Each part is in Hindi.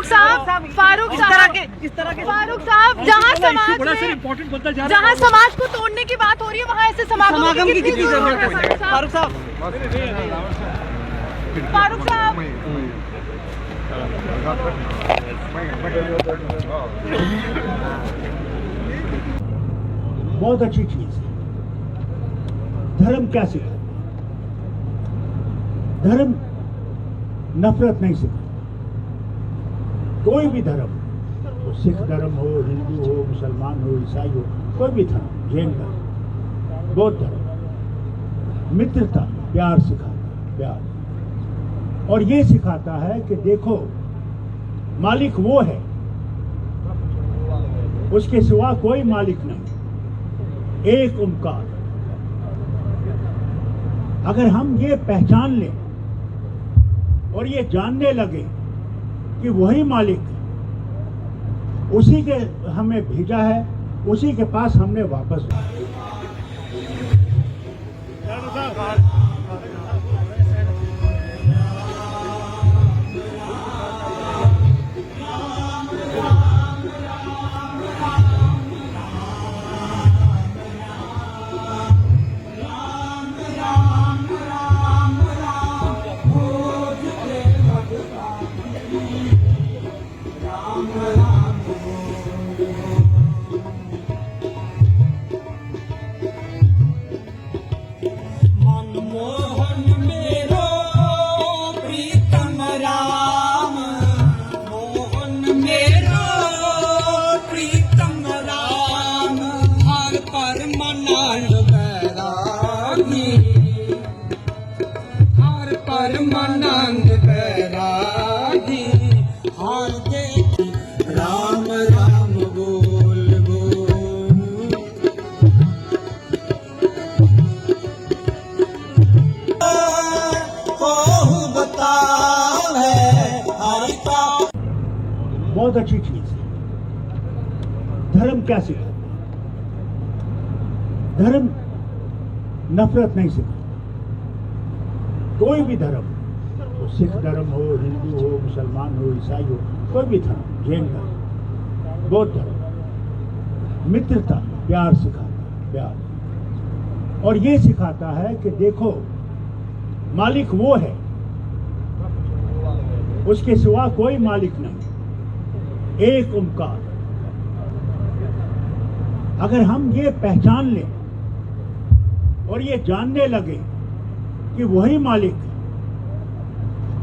फारूक साहब, फारूक साहब, जहाँ समाज को तोड़ने की बात हो रही है वहाँ ऐसे समागम की कितनी जरूरत है? फारूक साहब, बहुत अच्छी चीज है। धर्म क्या सिखाता? धर्म नफरत नहीं सिखाता। कोई भी धर्म, तो सिख धर्म हो, हिंदू हो, मुसलमान हो, ईसाई हो, कोई भी धर्म, जैन धर्म, बौद्ध धर्म, मित्रता, प्यार सिखाता, प्यार। और ये सिखाता है कि देखो मालिक वो है, उसके सिवा कोई मालिक नहीं, एक ओंकार। अगर हम ये पहचान लें और ये जानने लगे कि वही मालिक है, उसी के हमें भेजा है, उसी के पास हमने वापस परमानंद बैरागी हार के राम राम बोल बोल। बता है बहुत अच्छी चीज है। धर्म क्या सिखाता? धर्म नफरत नहीं सिखाता। कोई भी धर्म, तो सिख धर्म हो, हिंदू हो, मुसलमान हो, ईसाई हो, कोई भी धर्म, जैन धर्म, बौद्ध धर्म, मित्रता, प्यार सिखाता, प्यार। और ये सिखाता है कि देखो मालिक वो है, उसके सिवा कोई मालिक नहीं, एक ओंकार। अगर हम ये पहचान लें और ये जानने लगे कि वही मालिक है,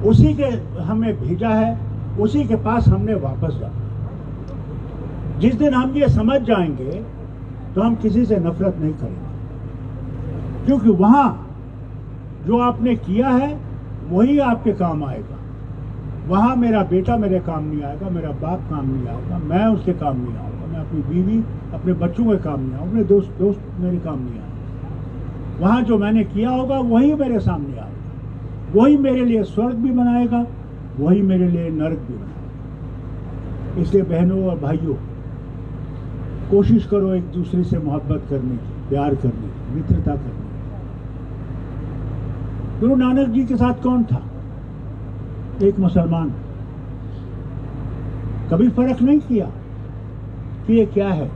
उसी के हमें भेजा है, उसी के पास हमने वापस जाना। जिस दिन हम ये समझ जाएंगे तो हम किसी से नफरत नहीं करेंगे, क्योंकि वहां जो आपने किया है वही आपके काम आएगा। वहां मेरा बेटा मेरे काम नहीं आएगा, मेरा बाप काम नहीं आएगा, मैं उसके काम नहीं आऊंगा, मैं अपनी बीवी, अपने बच्चों के काम नहीं आऊंगा, अपने दोस्त मेरे काम नहीं आएगा। वहां जो मैंने किया होगा वही मेरे सामने आएगा, वही मेरे लिए स्वर्ग भी बनाएगा, वही मेरे लिए नरक भी बनाएगा। इसलिए बहनों और भाइयों, कोशिश करो एक दूसरे से मोहब्बत करने की, प्यार करने की, मित्रता करने की। गुरु नानक जी के साथ कौन था? एक मुसलमान। कभी फर्क नहीं किया कि ये क्या है,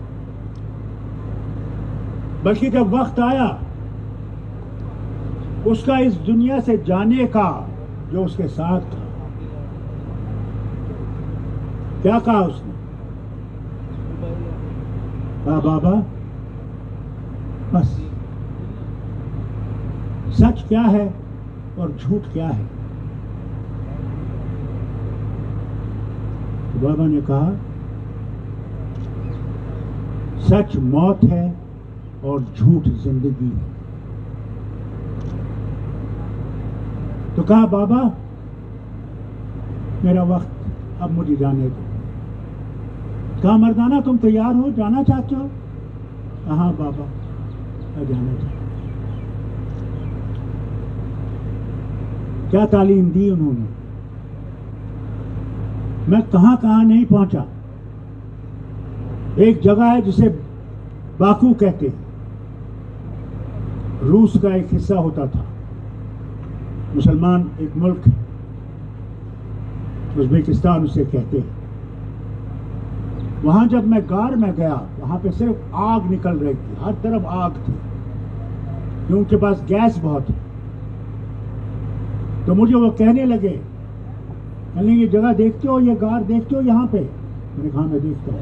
बल्कि जब वक्त आया उसका इस दुनिया से जाने का, जो उसके साथ था, क्या कहा उसने? कहा बाबा बस सच क्या है और झूठ क्या है? तो बाबा ने कहा सच मौत है और झूठ जिंदगी है। तो कहा बाबा मेरा वक्त अब मुझे जाने दो। कहा मर्दाना तुम तैयार हो, जाना चाहते हो? हाँ बाबा मैं जाना चाहता हूं। क्या तालीम दी उन्होंने, मैं कहां कहां नहीं पहुंचा। एक जगह है जिसे बाकू कहते हैं, रूस का एक हिस्सा होता था, मुसलमान एक मुल्क है। उज्बेकिस्तान उसे कहते हैं। वहां जब मैं गार में गया, वहां पे सिर्फ आग निकल रही थी, हर तरफ आग थी, क्योंकि उनके पास गैस बहुत है। तो मुझे वो कहने लगे, कहने ये जगह देखते हो, ये गार देखते हो यहाँ पे? मैंने कहा मैं देखता हूँ।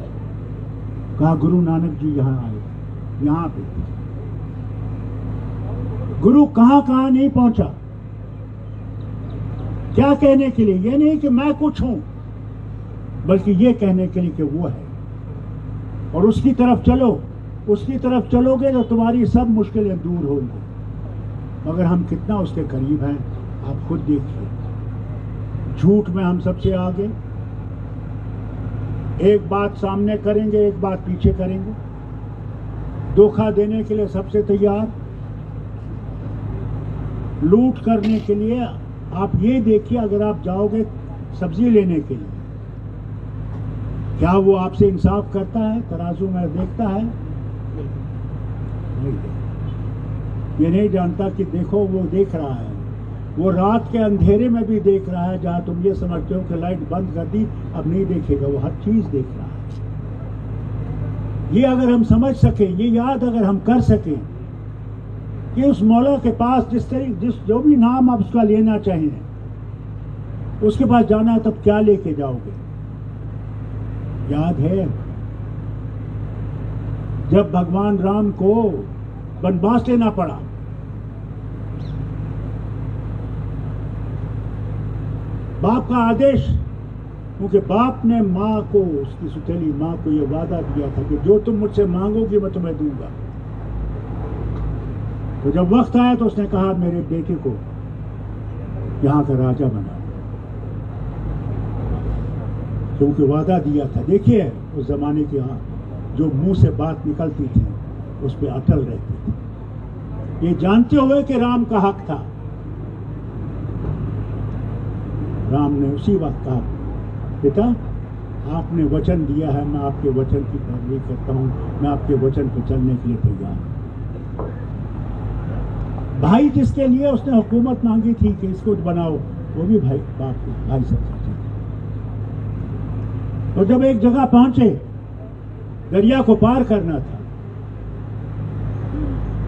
कहा गुरु नानक जी यहाँ आए, यहाँ पे। गुरु कहाँ कहाँ नहीं पहुंचा, क्या कहने के लिए? ये नहीं कि मैं कुछ हूं, बल्कि ये कहने के लिए कि वो है, और उसकी तरफ चलो। उसकी तरफ चलोगे तो तुम्हारी सब मुश्किलें दूर होंगी। मगर हम कितना उसके करीब हैं आप खुद देखिए। झूठ में हम सबसे आगे, एक बात सामने करेंगे, एक बात पीछे करेंगे। धोखा देने के लिए सबसे तैयार, लूट करने के लिए। आप ये देखिए, अगर आप जाओगे सब्जी लेने के लिए, क्या वो आपसे इंसाफ करता है? तराजू में देखता है? नहीं देखता। ये नहीं जानता कि देखो वो देख रहा है, वो रात के अंधेरे में भी देख रहा है। जहां तुम ये समझते हो कि लाइट बंद कर दी अब नहीं देखेगा, वो हर चीज देख रहा है। ये अगर हम समझ सके, ये याद अगर हम कर सकें कि उस मौला के पास जिस जो भी नाम आप उसका लेना चाहिए, उसके पास जाना, तब क्या लेके जाओगे? याद है जब भगवान राम को वनवास लेना पड़ा, बाप का आदेश, क्योंकि बाप ने माँ को, उसकी सुतेली माँ को यह वादा दिया था कि जो तुम मुझसे मांगोगी मैं तुम्हें दूंगा। तो जब वक्त आया तो उसने कहा मेरे बेटे को यहां का राजा बना, क्योंकि वादा दिया था। देखिए उस जमाने के यहाँ जो मुंह से बात निकलती थी उस पर अटल रहती थी, ये जानते हुए कि राम का हक था। राम ने उसी वक्त कहा, पिता आपने वचन दिया है, मैं आपके वचन की पैरवी करता हूं, मैं आपके वचन पर चलने के लिए तैयार हूं। भाई जिसके लिए उसने हुकूमत मांगी थी कि इसको बनाओ, वो भी भाई बाप को भाई समझा। तो जब एक जगह पहुंचे, दरिया को पार करना था,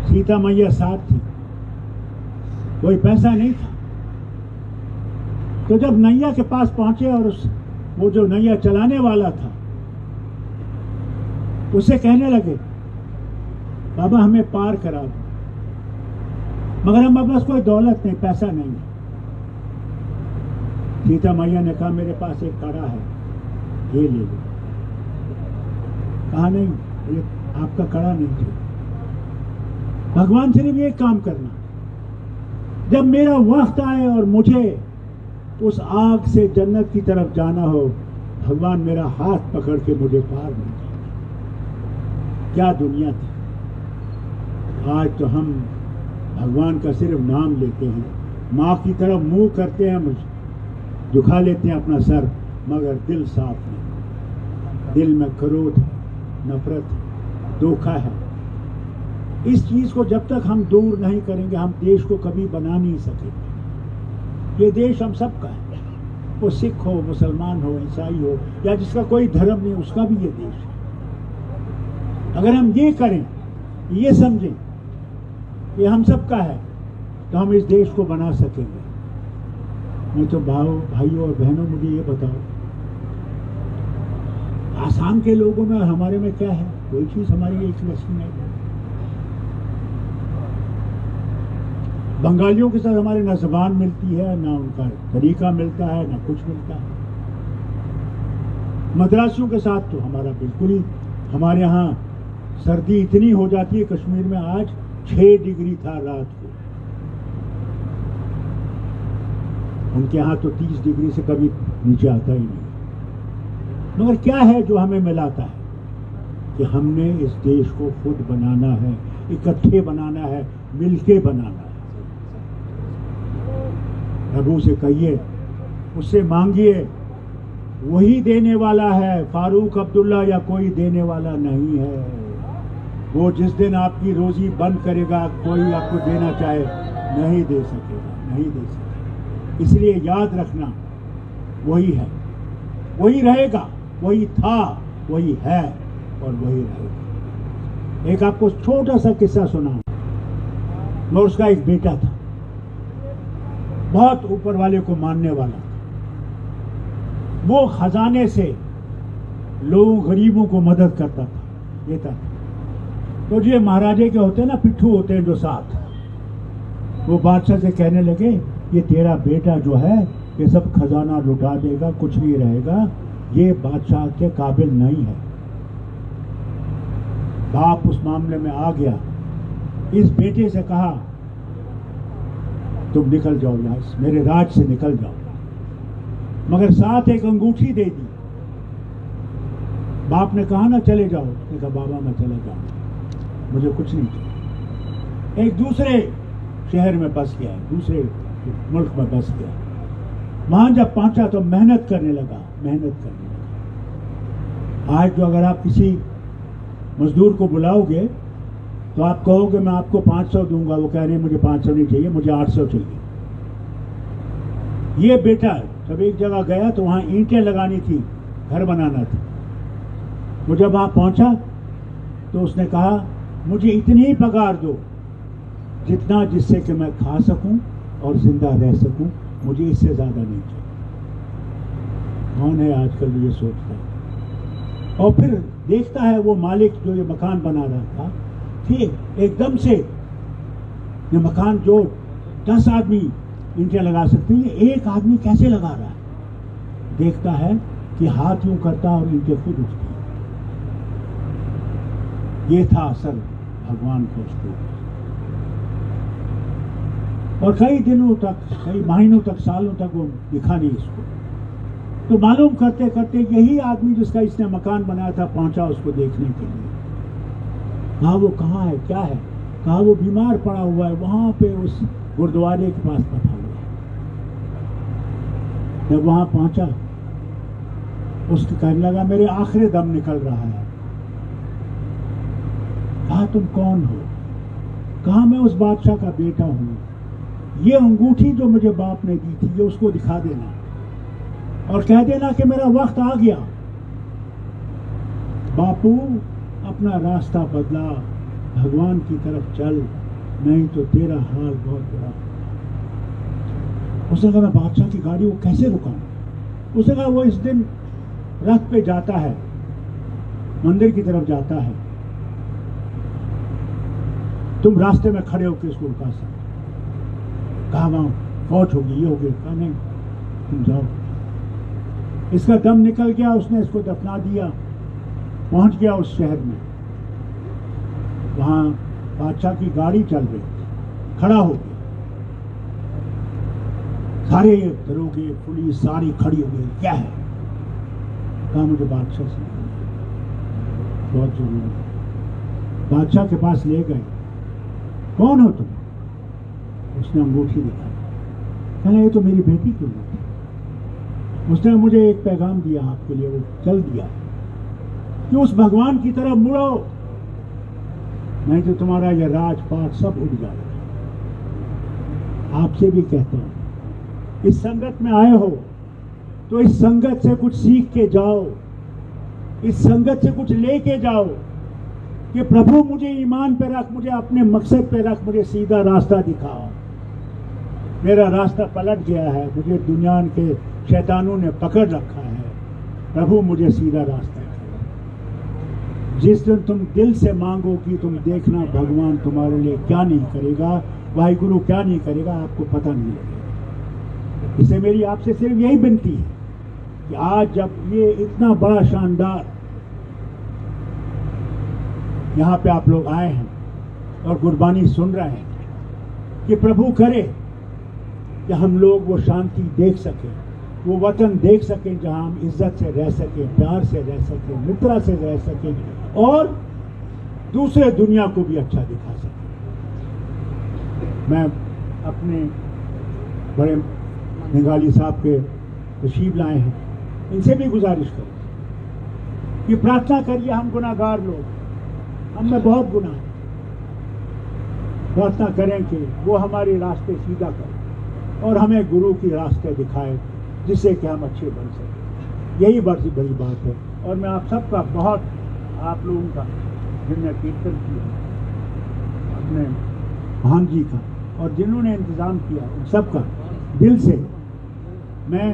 सीता मैया साथ थी, कोई पैसा नहीं था। तो जब नैया के पास पहुंचे और वो जो नैया चलाने वाला था उसे कहने लगे, बाबा हमें पार करा दो, मगर हमारे पास कोई दौलत नहीं, पैसा नहीं है। सीता मैया ने कहा मेरे पास एक कड़ा है, ये ले लो। कहा नहीं, ये आपका कड़ा नहीं चाहिए। भगवान सिर्फ एक काम करना, जब मेरा वक्त आए और मुझे उस आग से जन्नत की तरफ जाना हो, भगवान मेरा हाथ पकड़ के मुझे पार नहीं जाए। क्या दुनिया थी। आज तो हम भगवान का सिर्फ नाम लेते हैं, माँ की तरफ मुंह करते हैं, झुका लेते हैं अपना सर, मगर दिल साफ नहीं। दिल में क्रोध है, नफरत है, धोखा है। इस चीज को जब तक हम दूर नहीं करेंगे, हम देश को कभी बना नहीं सकेंगे। ये देश हम सबका है, वो सिख हो, मुसलमान हो, ईसाई हो, या जिसका कोई धर्म नहीं, उसका भी ये देश है। अगर हम ये करें, ये समझें ये हम सबका है, तो हम इस देश को बना सकेंगे। मैं तो भाइयों और बहनों, मुझे ये बताओ, आसाम के लोगों में और हमारे में क्या है? कोई चीज हमारी एक जैसी नहीं। बंगालियों के साथ हमारे ना जबान मिलती है, ना उनका तरीका मिलता है, ना कुछ मिलता है। मद्रासियों के साथ तो हमारा बिल्कुल ही, हमारे यहाँ सर्दी इतनी हो जाती है, कश्मीर में आज 6 डिग्री था रात को, उनके यहाँ तो 30 डिग्री से कभी नीचे आता ही नहीं। मगर क्या है जो हमें मिलाता है कि हमने इस देश को खुद बनाना है, इकट्ठे बनाना है, मिलके बनाना है। प्रभु से कहिए, उससे मांगिए, वही देने वाला है। फारूक अब्दुल्ला या कोई देने वाला नहीं है। वो जिस दिन आपकी रोजी बंद करेगा, कोई आपको देना चाहे नहीं दे सकेगा, नहीं दे सकेगा। इसलिए याद रखना, वही है, वही रहेगा, वही था, वही है और वही रहेगा। एक आपको छोटा सा किस्सा सुना। मैं उसका एक बेटा था, बहुत ऊपर वाले को मानने वाला था। वो खजाने से लोगों गरीबों को मदद करता था, देता था। तो ये महाराजे के होते हैं ना, पिट्ठू होते हैं जो साथ, वो बादशाह से कहने लगे ये तेरा बेटा जो है ये सब खजाना लुटा देगा, कुछ नहीं रहेगा, ये बादशाह के काबिल नहीं है। बाप उस मामले में आ गया, इस बेटे से कहा तुम निकल जाओ यहाँ, मेरे राज से निकल जाओ, मगर साथ एक अंगूठी दे दी। बाप ने कहा ना चले जाओ, उसने कहा बाबा मैं चला जाऊं, मुझे कुछ नहीं चाहिए। एक दूसरे शहर में बस गया, दूसरे मुल्क में बस गया। वहां जब पहुंचा तो मेहनत करने लगा। आज जो अगर आप किसी मजदूर को बुलाओगे तो आप कहोगे मैं आपको 500 दूंगा, वो कह रहे हैं मुझे 500 नहीं चाहिए, मुझे 800 चाहिए। ये बेटा जब एक जगह गया तो वहां ईंटें लगानी थी, घर बनाना था। वो जब वहां पहुंचा तो उसने कहा मुझे इतनी ही पगार दो जितना जिससे कि मैं खा सकूं और जिंदा रह सकूं, मुझे इससे ज्यादा नहीं चाहिए। कौन है आजकल ये सोचता है? और फिर देखता है वो मालिक जो ये मकान बना रहा था कि एकदम से ये मकान जो 10 आदमी ईंटें लगा सकते हैं, एक आदमी कैसे लगा रहा है? देखता है कि हाथ यूं करता और ईंटें खुद उठती। ये था असर भगवान को उसके ऊपर। और कई दिनों तक, कई महीनों तक, सालों तक वो दिखा नहीं इसको। तो मालूम करते करते यही आदमी जिसका इसने मकान बनाया था पहुंचा उसको देखने के लिए। कहा वो कहाँ है, क्या है? कहा वो बीमार पड़ा हुआ है, वहां पे उस गुरुद्वारे के पास बैठा हुआ है। जब वहां पहुंचा उसके कहने लगा मेरे आखिरी दम निकल रहा है। कहा तुम कौन हो? कहा मैं उस बादशाह का बेटा हूं। ये अंगूठी जो मुझे बाप ने दी थी ये उसको दिखा देना और कह देना कि मेरा वक्त आ गया। बापू अपना रास्ता बदला, भगवान की तरफ चल, नहीं तो तेरा हाल बहुत बुरा। उसने कहा मैं बादशाह की गाड़ी को कैसे रुकाऊं? उसने कहा वो इस दिन रथ पे जाता है, मंदिर की तरफ जाता है, तुम रास्ते में खड़े होकर इसको रुका सकते। कहा वहां फौज होगी, ये होगी। कहा नहीं, तुम जाओ। इसका दम निकल गया, उसने इसको दफना दिया। पहुंच गया उस शहर में, वहां बादशाह की गाड़ी चल रही थी, खड़ा हो गया। सारे दरोगे पुलिस सारी खड़ी हो गई। क्या है? कहा मुझे बादशाह से बहुत जरूरी है। बादशाह के पास ले गए। कौन हो तुम? उसने अंगूठी दिखाई। कहना ये तो मेरी बेटी की अंगूठी। उसने मुझे एक पैगाम दिया आपके लिए, वो चल दिया कि उस भगवान की तरफ मुड़ो, नहीं तो तुम्हारा यह राजपाट सब उड़ जाएगा। आपसे भी कहता हूं, इस संगत में आए हो तो इस संगत से कुछ सीख के जाओ, इस संगत से कुछ लेके जाओ कि प्रभु मुझे ईमान पे रख, मुझे अपने मकसद पे रख, मुझे सीधा रास्ता दिखाओ। मेरा रास्ता पलट गया है, मुझे दुनिया के शैतानों ने पकड़ रखा है। प्रभु मुझे सीधा रास्ता दिखाओ। जिस दिन तुम दिल से मांगोगी तुम देखना भगवान तुम्हारे लिए क्या नहीं करेगा, वाहिगुरु क्या नहीं करेगा, आपको पता नहीं लगेगा। इससे मेरी आपसे सिर्फ यही विनती है कि आज जब ये इतना बड़ा शानदार यहाँ पे आप लोग आए हैं और गुरबानी सुन रहे हैं, कि प्रभु करे कि हम लोग वो शांति देख सकें, वो वतन देख सकें जहां हम इज्जत से रह सकें, प्यार से रह सकें, मित्रता से रह सकें और दूसरे दुनिया को भी अच्छा दिखा सकें। मैं अपने बड़े निगाली साहब के तशरीफ लाए हैं, इनसे भी गुजारिश करूँ कि प्रार्थना करिए, हम गुनाहगार लोग, हम में बहुत गुनाह है। प्रार्थना करें कि वो हमारे रास्ते सीधा करे और हमें गुरु की रास्ते दिखाए जिससे कि हम अच्छे बन सकें। यही बड़ी बड़ी बात है। और मैं आप सबका बहुत, आप लोगों का जिन्होंने कीर्तन किया, अपने महान जी का, और जिन्होंने इंतज़ाम किया, उन सबका दिल से मैं